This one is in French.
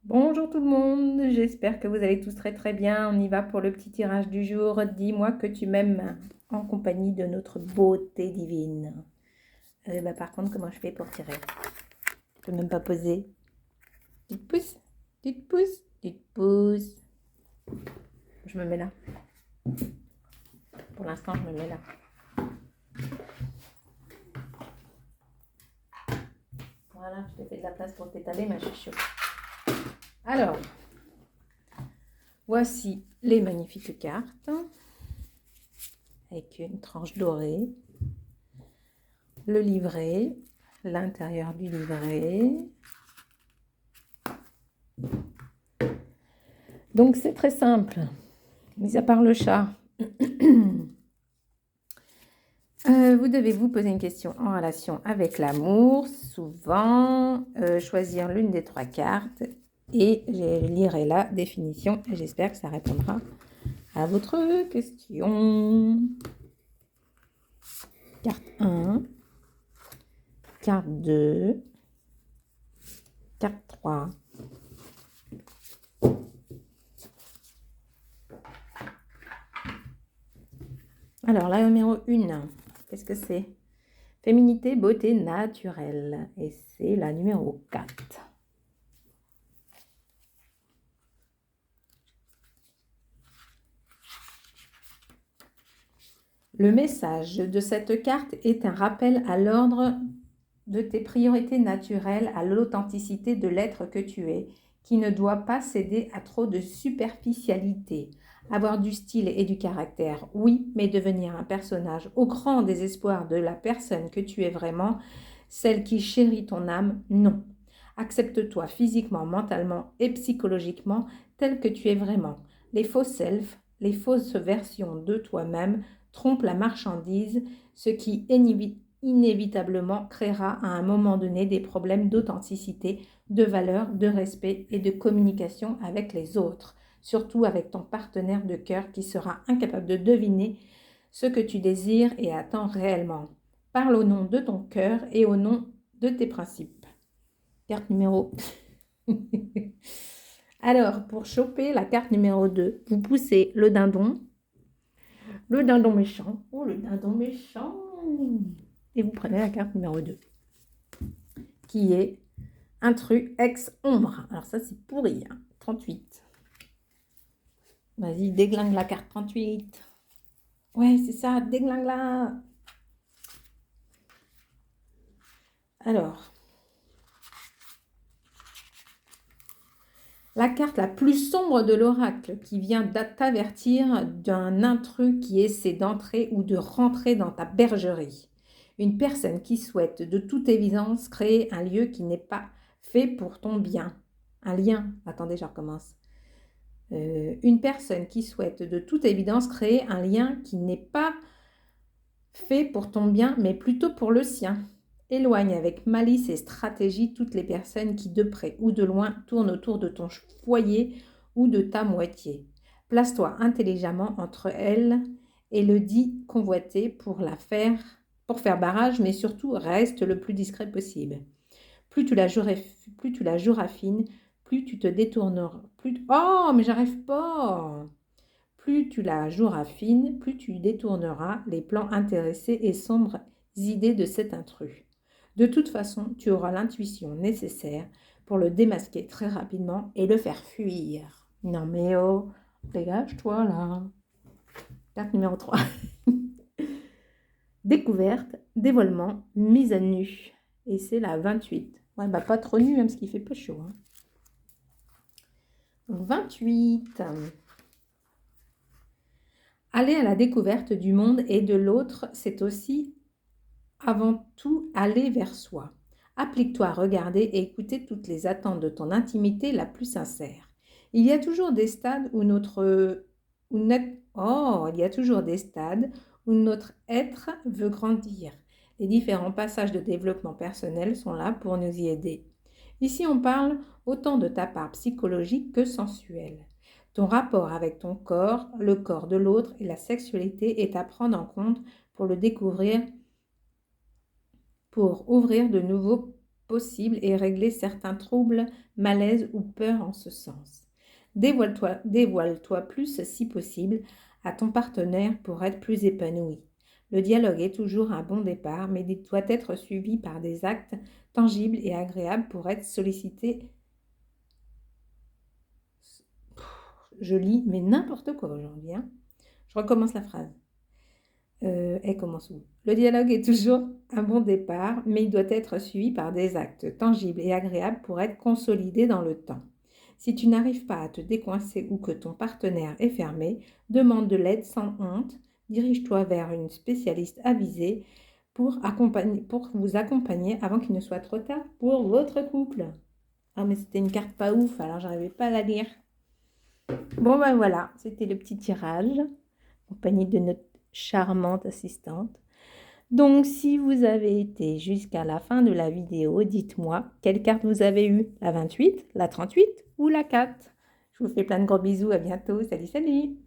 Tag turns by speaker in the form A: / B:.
A: Bonjour tout le monde, j'espère que vous allez tous très très bien. On y va pour le petit tirage du jour. Dis-moi que tu m'aimes en compagnie de notre beauté divine. Par contre, comment je fais pour tirer? Je peux même pas poser. Petite pouce, petite pouce, petite pouce. Je me mets là. Pour l'instant, je me mets là. Voilà, je t'ai fait de la place pour t'étaler, ma chouchou. Alors, voici les magnifiques cartes avec une tranche dorée, le livret, l'intérieur du livret. Donc c'est très simple, mis à part le chat. Vous devez vous poser une question en relation avec l'amour, souvent choisir l'une des trois cartes et je lirai la définition et j'espère que ça répondra à votre question. Carte 1, carte 2, carte 3. Alors la numéro 1, qu'est-ce que c'est? Féminité, beauté naturelle. Et c'est la numéro 4. Le message de cette carte est un rappel à l'ordre de tes priorités naturelles, à l'authenticité de l'être que tu es, qui ne doit pas céder à trop de superficialité. Avoir du style et du caractère, oui, mais devenir un personnage au grand désespoir de la personne que tu es vraiment, celle qui chérit ton âme, non. Accepte-toi physiquement, mentalement et psychologiquement tel que tu es vraiment. Les faux selfs, les fausses versions de toi-même trompent la marchandise, ce qui inévitablement créera à un moment donné des problèmes d'authenticité, de valeur, de respect et de communication avec les autres, surtout avec ton partenaire de cœur qui sera incapable de deviner ce que tu désires et attends réellement. Parle au nom de ton cœur et au nom de tes principes. Carte numéro. Alors, pour choper la carte numéro 2, vous poussez le dindon méchant. Oh, le dindon méchant. Et vous prenez la carte numéro 2, qui est intrus ex-ombre. Alors ça, c'est pourri, hein. 38. Vas-y, déglingue la carte 38. Ouais, c'est ça, déglingue-la. Alors, la carte la plus sombre de l'oracle qui vient t'avertir d'un intrus qui essaie d'entrer ou de rentrer dans ta bergerie. Une personne qui souhaite de toute évidence créer un lieu qui n'est pas fait pour ton bien. Un lien. Attendez, je recommence. Une personne qui souhaite de toute évidence créer un lien qui n'est pas fait pour ton bien, mais plutôt pour le sien. Éloigne avec malice et stratégie toutes les personnes qui, de près ou de loin, tournent autour de ton foyer ou de ta moitié. Place-toi intelligemment entre elles et le dit convoité pour faire barrage, mais surtout reste le plus discret possible. Plus tu la joueras fine, plus tu te détourneras. Oh, mais j'arrive pas! Plus tu la joueras fine, plus tu détourneras les plans intéressés et sombres idées de cet intrus. De toute façon, tu auras l'intuition nécessaire pour le démasquer très rapidement et le faire fuir. Non mais oh, dégage-toi là. Carte numéro 3. Découverte, dévoilement, mise à nu. Et c'est la 28. Ouais, bah pas trop nu, même parce qu'il fait pas chaud. Hein. 28. Aller à la découverte du monde et de l'autre, c'est aussi avant tout aller vers soi. Applique-toi à regarder et écouter toutes les attentes de ton intimité la plus sincère. Il y a toujours des stades où il y a toujours des stades où notre être veut grandir. Les différents passages de développement personnel sont là pour nous y aider. Ici, on parle autant de ta part psychologique que sensuelle. Ton rapport avec ton corps, le corps de l'autre et la sexualité est à prendre en compte pour le découvrir, pour ouvrir de nouveaux possible et régler certains troubles, malaises ou peurs en ce sens. Dévoile-toi plus si possible à ton partenaire pour être plus épanoui. Le dialogue est toujours un bon départ, mais il doit être suivi par des actes tangibles et agréables pour être sollicité. Je lis, mais n'importe quoi aujourd'hui, hein. Je recommence la phrase. Elle commence où? Le dialogue est toujours un bon départ, mais il doit être suivi par des actes tangibles et agréables pour être consolidé dans le temps. Si tu n'arrives pas à te décoincer ou que ton partenaire est fermé, demande de l'aide sans honte, dirige-toi vers une spécialiste avisée pour vous accompagner avant qu'il ne soit trop tard pour votre couple. Ah mais c'était une carte pas ouf, alors j'arrivais pas à la lire. Bon ben voilà, c'était le petit tirage, en compagnie de notre charmante assistante. Donc si vous avez été jusqu'à la fin de la vidéo, dites-moi quelle carte vous avez eue, la 28, la 38 ou la 4. Je vous fais plein de gros bisous, à bientôt, salut salut.